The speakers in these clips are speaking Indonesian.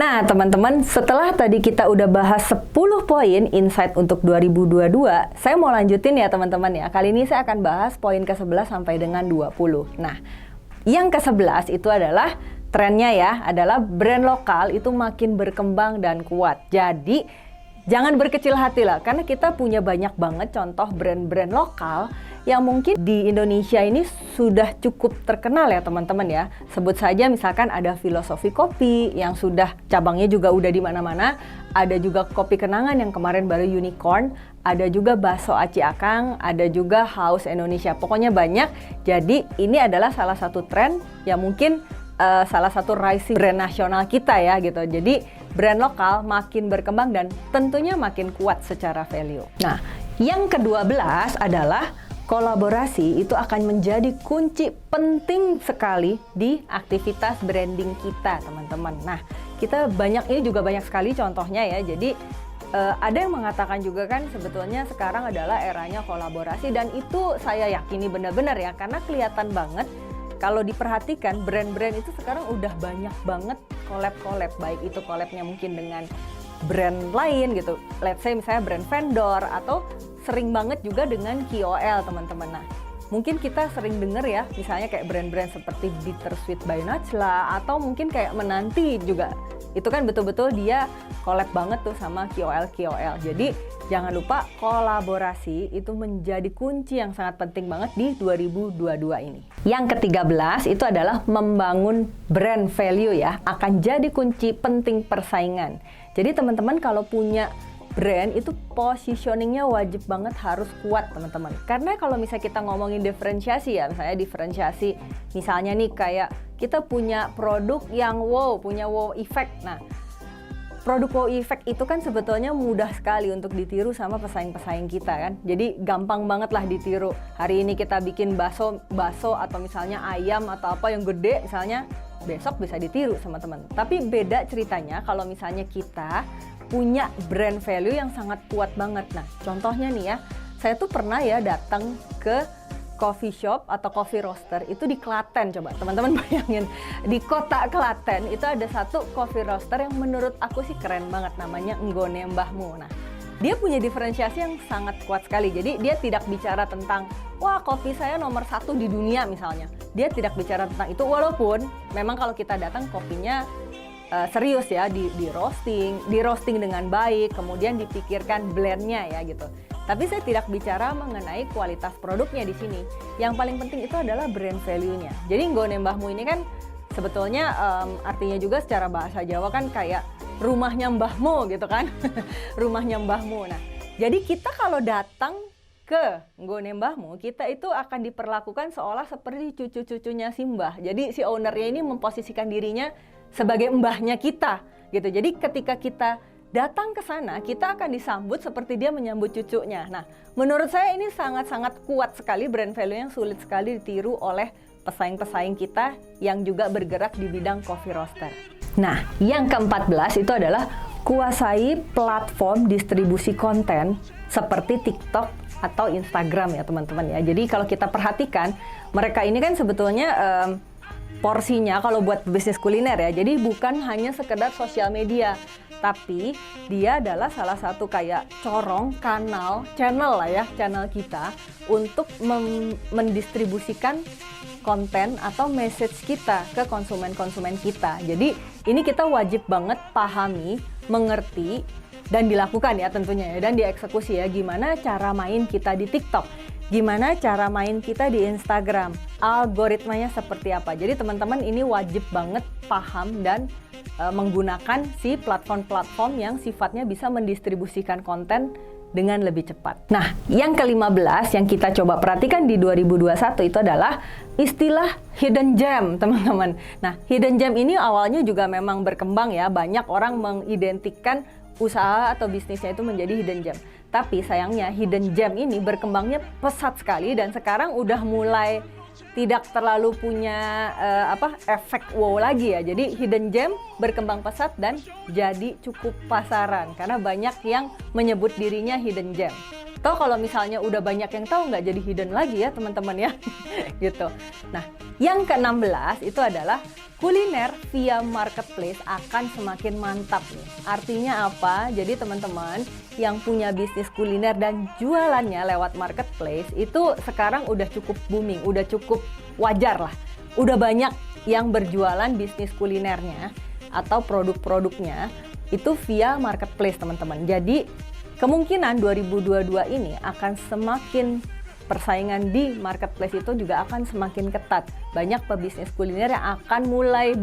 Nah, teman-teman, setelah tadi kita udah bahas 10 poin insight untuk 2022, saya mau lanjutin ya teman-teman ya. Kali ini saya akan bahas poin ke-11 sampai dengan 20. Nah, yang ke-11 itu adalah trennya ya, adalah brand lokal itu makin berkembang dan kuat. Jadi, jangan berkecil hati lah, karena kita punya banyak banget contoh brand-brand lokal yang mungkin di Indonesia ini sudah cukup terkenal ya teman-teman ya. Sebut saja misalkan ada Filosofi Kopi yang sudah cabangnya juga udah di mana-mana. Ada juga Kopi Kenangan yang kemarin baru unicorn. Ada juga Bakso Aci Akang, ada juga Haus Indonesia. Pokoknya banyak. Jadi ini adalah salah satu tren yang mungkin salah satu rising brand nasional kita ya gitu. Jadi brand lokal makin berkembang dan tentunya makin kuat secara value. Nah, yang ke-12 adalah kolaborasi itu akan menjadi kunci penting sekali di aktivitas branding kita, teman-teman. Nah, kita ini juga banyak sekali contohnya ya. Jadi ada yang mengatakan juga kan sebetulnya sekarang adalah eranya kolaborasi, dan itu saya yakini benar-benar ya, karena kelihatan banget kalau diperhatikan brand-brand itu sekarang udah banyak banget collab-collab, baik itu collabnya mungkin dengan brand lain gitu. Let's say misalnya brand vendor, atau sering banget juga dengan KOL teman-teman. Nah, mungkin kita sering denger ya, misalnya kayak brand-brand seperti Bittersweet by Najla, atau mungkin kayak Menanti juga. Itu kan betul-betul dia collab banget tuh sama KOL. Jadi jangan lupa kolaborasi itu menjadi kunci yang sangat penting banget di 2022 ini. Yang ke-13 itu adalah membangun brand value ya, akan jadi kunci penting persaingan. Jadi teman-teman kalau punya brand itu positioningnya wajib banget harus kuat teman-teman. Karena kalau misalnya kita ngomongin diferensiasi ya, misalnya diferensiasi misalnya nih kayak kita punya produk yang punya wow effect. Nah, produk wow effect itu kan sebetulnya mudah sekali untuk ditiru sama pesaing-pesaing kita kan. Jadi gampang banget lah ditiru. Hari ini kita bikin bakso atau misalnya ayam atau apa yang gede misalnya, besok bisa ditiru sama teman. Tapi beda ceritanya kalau misalnya kita punya brand value yang sangat kuat banget. Nah, contohnya nih ya, saya tuh pernah ya datang ke coffee shop atau coffee roaster itu di Klaten. Coba teman-teman bayangin, di kota Klaten itu ada satu coffee roaster yang menurut aku sih keren banget, namanya Nggone Mbahmu. Nah, dia punya diferensiasi yang sangat kuat sekali. Jadi dia tidak bicara tentang wah kopi saya nomor 1 di dunia misalnya. Dia tidak bicara tentang itu, walaupun memang kalau kita datang kopinya serius ya, di roasting dengan baik, kemudian dipikirkan blendnya ya gitu. Tapi saya tidak bicara mengenai kualitas produknya di sini. Yang paling penting itu adalah brand value-nya. Jadi Nggone Mbahmu ini kan sebetulnya artinya juga secara bahasa Jawa kan kayak rumahnya mbahmu gitu kan. Rumahnya mbahmu. Nah, jadi kita kalau datang ke Nggone Mbahmu, kita itu akan diperlakukan seolah seperti cucu-cucunya si mbah. Jadi si ownernya ini memposisikan dirinya sebagai mbahnya kita gitu. Jadi ketika kita datang ke sana, kita akan disambut seperti dia menyambut cucunya. Nah, menurut saya ini sangat-sangat kuat sekali brand value yang sulit sekali ditiru oleh pesaing-pesaing kita yang juga bergerak di bidang coffee roaster. Nah, yang ke-14 itu adalah kuasai platform distribusi konten seperti TikTok atau Instagram ya teman-teman ya. Jadi kalau kita perhatikan, mereka ini kan sebetulnya porsinya kalau buat bisnis kuliner ya, jadi bukan hanya sekedar sosial media, tapi dia adalah salah satu kayak channel lah ya, channel kita untuk mendistribusikan konten atau message kita ke konsumen-konsumen kita. Jadi ini kita wajib banget pahami, mengerti, dan dilakukan ya tentunya ya, dan dieksekusi ya, gimana cara main kita di TikTok, gimana cara main kita di Instagram, algoritmanya seperti apa. Jadi teman-teman ini wajib banget paham dan menggunakan si platform-platform yang sifatnya bisa mendistribusikan konten dengan lebih cepat. Nah, yang ke-15 yang kita coba perhatikan di 2021 itu adalah istilah hidden gem, teman-teman. Nah, hidden gem ini awalnya juga memang berkembang ya, banyak orang mengidentikan usaha atau bisnisnya itu menjadi hidden gem. Tapi sayangnya hidden gem ini berkembangnya pesat sekali dan sekarang udah mulai tidak terlalu punya efek wow lagi ya. Jadi hidden gem berkembang pesat dan jadi cukup pasaran karena banyak yang menyebut dirinya hidden gem. Toh kalau misalnya udah banyak yang tahu nggak jadi hidden lagi ya teman-teman ya gitu. Nah, yang ke-16 itu adalah kuliner via marketplace akan semakin mantap nih. Artinya apa? Jadi teman-teman yang punya bisnis kuliner dan jualannya lewat marketplace itu sekarang udah cukup booming, udah cukup wajar lah. Udah banyak yang berjualan bisnis kulinernya atau produk-produknya itu via marketplace teman-teman. Jadi kemungkinan 2022 ini akan semakin persaingan di marketplace itu juga akan semakin ketat. Banyak pebisnis kuliner yang akan mulai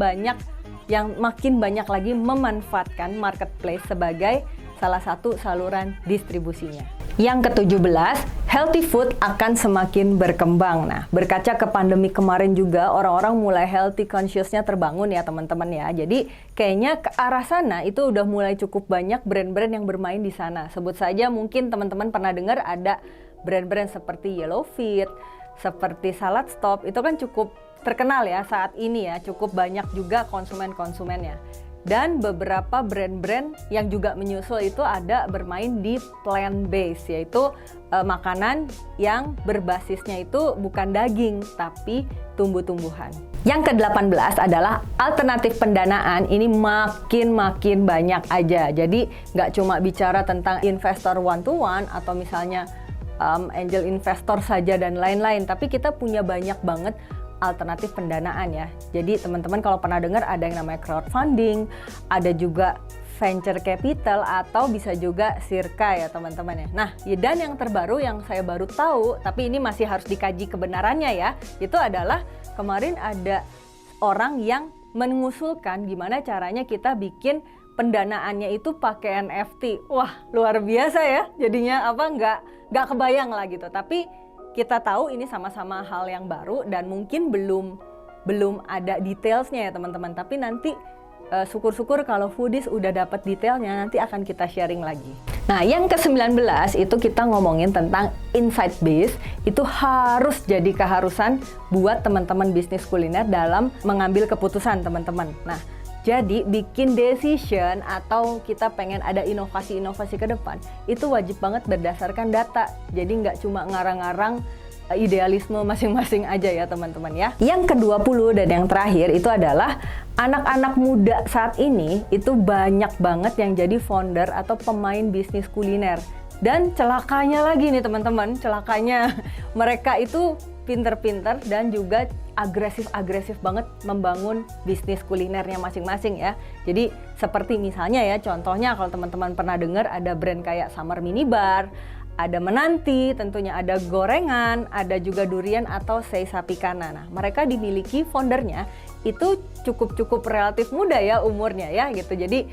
makin banyak lagi memanfaatkan marketplace sebagai salah satu saluran distribusinya. Yang ke-17, healthy food akan semakin berkembang. Nah, berkaca ke pandemi kemarin juga orang-orang mulai healthy conscious-nya terbangun ya teman-teman ya. Jadi kayaknya ke arah sana itu udah mulai cukup banyak brand-brand yang bermain di sana. Sebut saja mungkin teman-teman pernah dengar ada brand-brand seperti Yellow Fit, seperti Salad Stop, itu kan cukup terkenal ya saat ini ya, cukup banyak juga konsumen-konsumennya. Dan beberapa brand-brand yang juga menyusul itu ada bermain di plant-based, yaitu makanan yang berbasisnya itu bukan daging, tapi tumbuh-tumbuhan. Yang ke-18 adalah alternatif pendanaan. Ini makin banyak aja. Jadi nggak cuma bicara tentang investor one-to-one atau misalnya angel investor saja dan lain-lain, tapi kita punya banyak banget alternatif pendanaan ya. Jadi teman-teman kalau pernah dengar ada yang namanya crowdfunding, ada juga venture capital atau bisa juga Sirka ya teman-teman ya. Nah, dan yang terbaru yang saya baru tahu, tapi ini masih harus dikaji kebenarannya ya, itu adalah kemarin ada orang yang mengusulkan gimana caranya kita bikin pendanaannya itu pakai NFT. Wah, luar biasa ya. Jadinya nggak kebayang lah gitu. Tapi kita tahu ini sama-sama hal yang baru dan mungkin belum ada detailsnya ya teman-teman. Tapi nanti syukur-syukur kalau Foodies udah dapat detailnya, nanti akan kita sharing lagi. Nah, yang ke-19 itu kita ngomongin tentang insight base. Itu harus jadi keharusan buat teman-teman bisnis kuliner dalam mengambil keputusan teman-teman. Nah, jadi bikin decision atau kita pengen ada inovasi-inovasi ke depan, itu wajib banget berdasarkan data. Jadi nggak cuma ngarang-ngarang idealisme masing-masing aja ya teman-teman ya. Yang ke-20 dan yang terakhir itu adalah anak-anak muda saat ini itu banyak banget yang jadi founder atau pemain bisnis kuliner. Dan celakanya lagi nih teman-teman, celakanya mereka itu pinter-pinter dan juga agresif banget membangun bisnis kulinernya masing-masing ya. Jadi seperti misalnya ya, contohnya kalau teman-teman pernah dengar ada brand kayak Summer Minibar, ada Menanti, tentunya ada gorengan, ada juga durian atau sei sapi kana. Nah, mereka dimiliki foundernya itu cukup relatif muda ya umurnya ya gitu. Jadi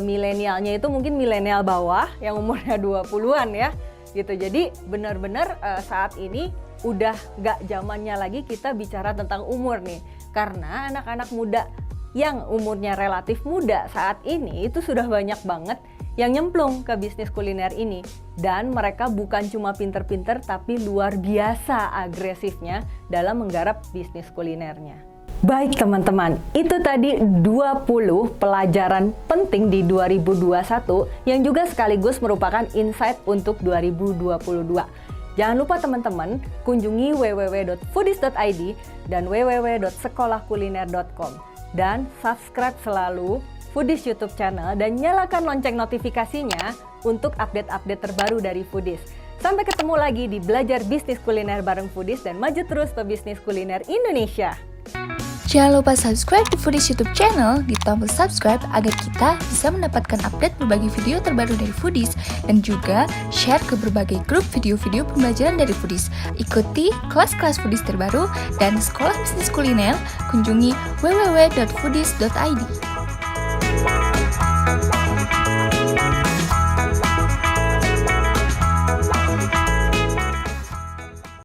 milenialnya itu mungkin milenial bawah yang umurnya 20-an ya gitu. Jadi benar-benar saat ini udah gak zamannya lagi kita bicara tentang umur nih, karena anak-anak muda yang umurnya relatif muda saat ini itu sudah banyak banget yang nyemplung ke bisnis kuliner ini, dan mereka bukan cuma pinter-pinter tapi luar biasa agresifnya dalam menggarap bisnis kulinernya. Baik teman-teman, itu tadi 20 pelajaran penting di 2021 yang juga sekaligus merupakan insight untuk 2022. Jangan lupa teman-teman kunjungi www.foodies.id dan www.sekolahkuliner.com dan subscribe selalu Foodies YouTube channel dan nyalakan lonceng notifikasinya untuk update-update terbaru dari Foodies. Sampai ketemu lagi di Belajar Bisnis Kuliner bareng Foodies dan maju terus pebisnis kuliner Indonesia. Jangan lupa subscribe di Foodies YouTube channel di tombol subscribe agar kita bisa mendapatkan update berbagai video terbaru dari Foodies dan juga share ke berbagai grup video-video pembelajaran dari Foodies. Ikuti kelas-kelas Foodies terbaru dan sekolah bisnis kuliner, kunjungi www.foodies.id.